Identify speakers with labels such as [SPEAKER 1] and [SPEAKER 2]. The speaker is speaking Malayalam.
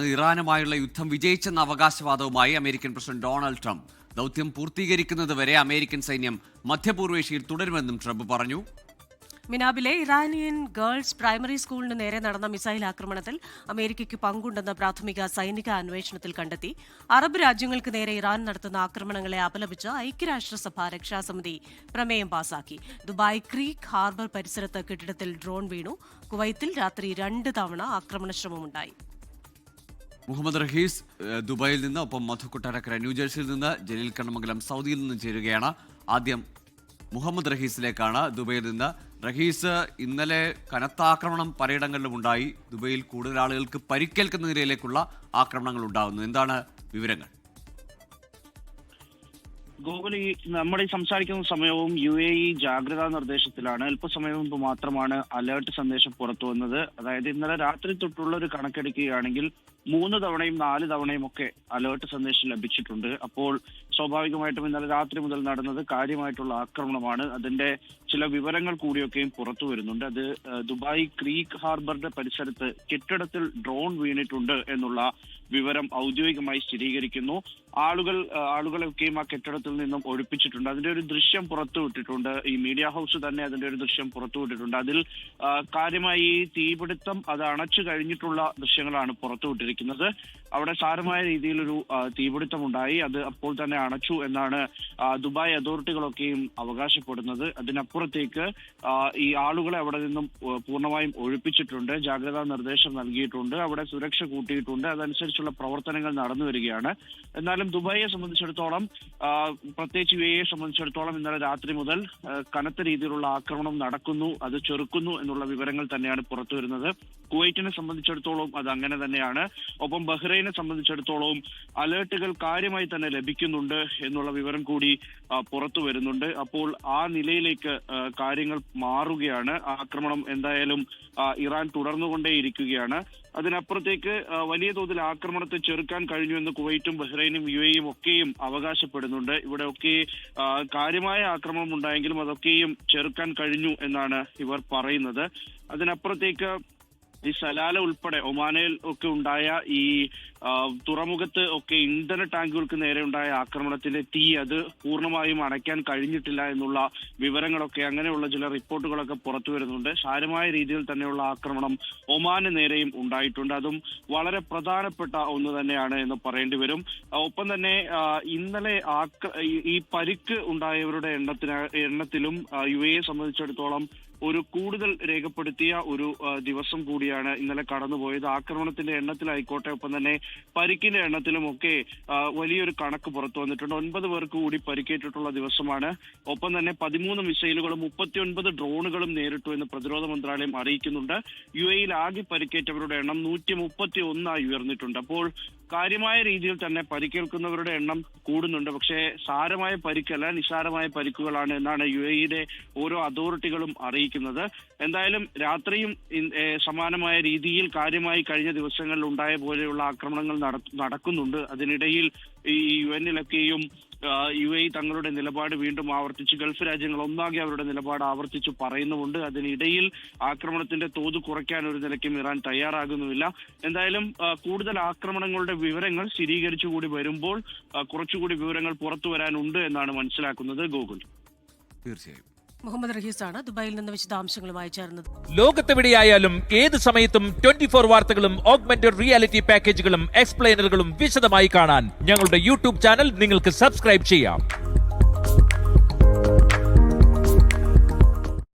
[SPEAKER 1] ഇറാനുമായുള്ള യുദ്ധം വിജയിച്ചെന്ന അവകാശവാദവുമായി അമേരിക്കൻ പ്രസിഡന്റ് ഡൊണാൾഡ് ട്രംപ്. ദൗത്യം പൂർത്തീകരിക്കുന്നതുവരെ അമേരിക്കൻ സൈന്യം മധ്യപൂർവേഷ്യയിൽ തുടരുമെന്നും ട്രംപ് പറഞ്ഞു.
[SPEAKER 2] മിനാബിലെ ഇറാനിയൻ ഗേൾസ് പ്രൈമറി സ്കൂളിന് നേരെ നടന്ന മിസൈൽ ആക്രമണത്തിൽ അമേരിക്കയ്ക്ക് പങ്കുണ്ടെന്ന് പ്രാഥമിക സൈനിക അന്വേഷണത്തിൽ കണ്ടെത്തി. അറബ് രാജ്യങ്ങൾക്ക് നേരെ ഇറാൻ നടത്തുന്ന ആക്രമണങ്ങളെ അപലപിച്ച് ഐക്യരാഷ്ട്രസഭ രക്ഷാസമിതി പ്രമേയം പാസാക്കി. ദുബായ് ക്രീക്ക് ഹാർബർ പരിസരത്ത് കെട്ടിടത്തിൽ ഡ്രോൺ വീണു. കുവൈത്തിൽ രാത്രി 2 തവണ ആക്രമണശ്രമമുണ്ടായി.
[SPEAKER 1] മുഹമ്മദ് റഹീസ് ദുബായിൽ നിന്ന്, ഒപ്പം മധു കൊട്ടാരക്കര ന്യൂജേഴ്സിയിൽ നിന്ന്, ജലീൽ കണ്ണമംഗലം സൗദിയിൽ നിന്നും ചേരുകയാണ്. ആദ്യം മുഹമ്മദ് റഹീസിലേക്കാണ്. ദുബൈയിൽ നിന്ന് റഹീസ്, ഇന്നലെ കനത്ത ആക്രമണം പലയിടങ്ങളിലും ഉണ്ടായി. ദുബൈയിൽ കൂടുതൽ ആളുകൾക്ക് പരിക്കേൽക്കുന്ന നിലയിലേക്കുള്ള ആക്രമണങ്ങൾ ഉണ്ടാകുന്നു. എന്താണ് വിവരങ്ങൾ?
[SPEAKER 3] ഗോകുലി, നമ്മൾ ഈ സംസാരിക്കുന്ന സമയവും UAE ജാഗ്രതാ നിർദ്ദേശത്തിലാണ്. അല്പസമയം മുമ്പ് മാത്രമാണ് അലേർട്ട് സന്ദേശം പുറത്തു വന്നത്. അതായത് ഇന്നലെ രാത്രി തൊട്ടുള്ള ഒരു കണക്കെടുക്കുകയാണെങ്കിൽ 3 തവണയും 4 തവണയും ഒക്കെ അലേർട്ട് സന്ദേശം ലഭിച്ചിട്ടുണ്ട്. അപ്പോൾ സ്വാഭാവികമായിട്ടും ഇന്നലെ രാത്രി മുതൽ നടന്നത് കാര്യമായിട്ടുള്ള ആക്രമണമാണ്. അതിന്റെ ചില വിവരങ്ങൾ കൂടിയൊക്കെയും പുറത്തു വരുന്നുണ്ട്. അത് ദുബായ് ക്രീക്ക് ഹാർബറിന്റെ പരിസരത്ത് കെട്ടിടത്തിൽ ഡ്രോൺ വീണിട്ടുണ്ട് എന്നുള്ള വിവരം ഔദ്യോഗികമായി സ്ഥിരീകരിക്കുന്നു. ആളുകളെയൊക്കെയും ആ കെട്ടിടത്തിൽ നിന്നും ഒഴിപ്പിച്ചിട്ടുണ്ട്. അതിന്റെ ഒരു ദൃശ്യം പുറത്തുവിട്ടിട്ടുണ്ട്. ഈ മീഡിയ ഹൗസ് തന്നെ അതിന്റെ ഒരു ദൃശ്യം പുറത്തുവിട്ടിട്ടുണ്ട്. അതിൽ കാര്യമായി തീപിടുത്തം അത് അണച്ചു കഴിഞ്ഞിട്ടുള്ള ദൃശ്യങ്ങളാണ് പുറത്തുവിട്ടിരിക്കുന്നത്. അവിടെ സാരമായ രീതിയിലൊരു തീപിടുത്തം ഉണ്ടായി. അത് അപ്പോൾ തന്നെ അണച്ചു എന്നാണ് ദുബായ് അതോറിറ്റികളൊക്കെയും അവകാശപ്പെടുന്നത്. അതിനപ്പുറത്തേക്ക് ഈ ആളുകളെ അവിടെ നിന്നും പൂർണ്ണമായും ഒഴിപ്പിച്ചിട്ടുണ്ട്. ജാഗ്രതാ നിർദ്ദേശം നൽകിയിട്ടുണ്ട്. അവിടെ സുരക്ഷ കൂട്ടിയിട്ടുണ്ട്. അതനുസരിച്ചുള്ള പ്രവർത്തനങ്ങൾ നടന്നു വരികയാണ്. എന്നാലും ദുബായിയെ സംബന്ധിച്ചിടത്തോളം, പ്രത്യേകിച്ച് UAE സംബന്ധിച്ചിടത്തോളം ഇന്നലെ രാത്രി മുതൽ കനത്ത രീതിയിലുള്ള ആക്രമണം നടക്കുന്നു, അത് ചെറുക്കുന്നു എന്നുള്ള വിവരങ്ങൾ തന്നെയാണ് പുറത്തു വരുന്നത്. കുവൈറ്റിനെ സംബന്ധിച്ചിടത്തോളം അത് അങ്ങനെ തന്നെയാണ്. ഒപ്പം ബഹ്റൈനെ സംബന്ധിച്ചിടത്തോളം അലേർട്ടുകൾ കാര്യമായി തന്നെ ലഭിക്കുന്നുണ്ട് എന്നുള്ള വിവരം കൂടി പുറത്തു വരുന്നുണ്ട്. അപ്പോൾ ആ നിലയിലേക്ക് കാര്യങ്ങൾ മാറുകയാണ്. ആക്രമണം എന്തായാലും ഇറാൻ തുടർന്നുകൊണ്ടേയിരിക്കുകയാണ്. അതിനപ്പുറത്തേക്ക് വലിയ തോതിൽ ആക്രമണത്തെ ചെറുക്കാൻ കഴിഞ്ഞു എന്ന് കുവൈറ്റും ബഹ്റൈനും UAEയും ഒക്കെയും അവകാശപ്പെടുന്നുണ്ട്. ഇവിടെ ഒക്കെ കാര്യമായ ആക്രമണം ഉണ്ടായെങ്കിലും അതൊക്കെയും ചെറുക്കാൻ കഴിഞ്ഞു എന്നാണ് ഇവർ പറയുന്നത്. അതിനപ്പുറത്തേക്ക് ഈ സലാല ഉൾപ്പെടെ ഒമാനയിൽ ഒക്കെ ഉണ്ടായ ഈ തുറമുഖത്ത് ഒക്കെ ഇന്ധന ടാങ്കുകൾക്ക് നേരെ ഉണ്ടായ ആക്രമണത്തിന്റെ തീ അത് പൂർണ്ണമായും അണയ്ക്കാൻ കഴിഞ്ഞിട്ടില്ല എന്നുള്ള വിവരങ്ങളൊക്കെ, അങ്ങനെയുള്ള ചില റിപ്പോർട്ടുകളൊക്കെ പുറത്തു വരുന്നുണ്ട്. സാരമായ രീതിയിൽ തന്നെയുള്ള ആക്രമണം ഒമാന് നേരെയും ഉണ്ടായിട്ടുണ്ട്. അതും വളരെ പ്രധാനപ്പെട്ട ഒന്ന് തന്നെയാണ് എന്ന് പറയേണ്ടി വരും. ഒപ്പം തന്നെ ഇന്നലെ ഈ പരിക്ക് ഉണ്ടായവരുടെ എണ്ണത്തിലും UAE സംബന്ധിച്ചിടത്തോളം ഒരു കൂടുതൽ രേഖപ്പെടുത്തിയ ഒരു ദിവസം കൂടിയാണ് ഇന്നലെ കടന്നുപോയത്. ആക്രമണത്തിന്റെ എണ്ണത്തിലായിക്കോട്ടെ, ഒപ്പം തന്നെ പരിക്കിന്റെ എണ്ണത്തിലുമൊക്കെ വലിയൊരു കണക്ക് പുറത്തു വന്നിട്ടുണ്ട്. 9 പേർക്ക് കൂടി പരിക്കേറ്റിട്ടുള്ള ദിവസമാണ്. ഒപ്പം തന്നെ 13 മിസൈലുകളും 39 ഡ്രോണുകളും നേരിട്ടു എന്ന് പ്രതിരോധ മന്ത്രാലയം അറിയിക്കുന്നുണ്ട്. UAEയിൽ ആകെ പരിക്കേറ്റവരുടെ എണ്ണം 131 ഉയർന്നിട്ടുണ്ട്. അപ്പോൾ കാര്യമായ രീതിയിൽ തന്നെ പരിക്കേൽക്കുന്നവരുടെ എണ്ണം കൂടുന്നുണ്ട്. പക്ഷേ സാരമായ പരിക്കല്ല, നിസ്സാരമായ പരിക്കുകളാണ് എന്നാണ് UAEയുടെ ഓരോ അതോറിറ്റികളും അറിയിക്കുന്നത്. എന്തായാലും രാത്രിയും സമാനമായ രീതിയിൽ കാര്യമായി കഴിഞ്ഞ ദിവസങ്ങളിൽ ഉണ്ടായ പോലെയുള്ള ആക്രമണങ്ങൾ നടക്കുന്നുണ്ട്. അതിനിടയിൽ ഈ UN-ലൊക്കെയും UAE തങ്ങളുടെ നിലപാട് വീണ്ടും ആവർത്തിച്ച്, ഗൾഫ് രാജ്യങ്ങൾ ഒന്നാകെ അവരുടെ നിലപാട് ആവർത്തിച്ച് പറയുന്നുമുണ്ട്. അതിനിടയിൽ ആക്രമണത്തിന്റെ തോത് കുറയ്ക്കാൻ ഒരു നിലയ്ക്കും ഇറാൻ തയ്യാറാകുന്നുമില്ല. എന്തായാലും കൂടുതൽ ആക്രമണങ്ങളുടെ വിവരങ്ങൾ സ്ഥിരീകരിച്ചുകൂടി വരുമ്പോൾ കുറച്ചുകൂടി വിവരങ്ങൾ പുറത്തു വരാനുണ്ട് എന്നാണ് മനസ്സിലാക്കുന്നത്. ഗോകുൽ,
[SPEAKER 1] തീർച്ചയായും
[SPEAKER 2] മുഹമ്മദ് റഹീസാണ് ദുബായിൽ നിന്ന് വിശദാംശങ്ങളുമായി ചേർന്നത്.
[SPEAKER 4] ലോകത്തെവിടെയായാലും ഏത് സമയത്തും 24 വാർത്തകളും ഓഗ്മെന്റഡ് റിയാലിറ്റി പാക്കേജുകളും എക്സ്പ്ലെയിനറുകളും വിശദമായി കാണാൻ ഞങ്ങളുടെ YouTube ചാനൽ നിങ്ങൾക്ക് സബ്സ്ക്രൈബ് ചെയ്യാം.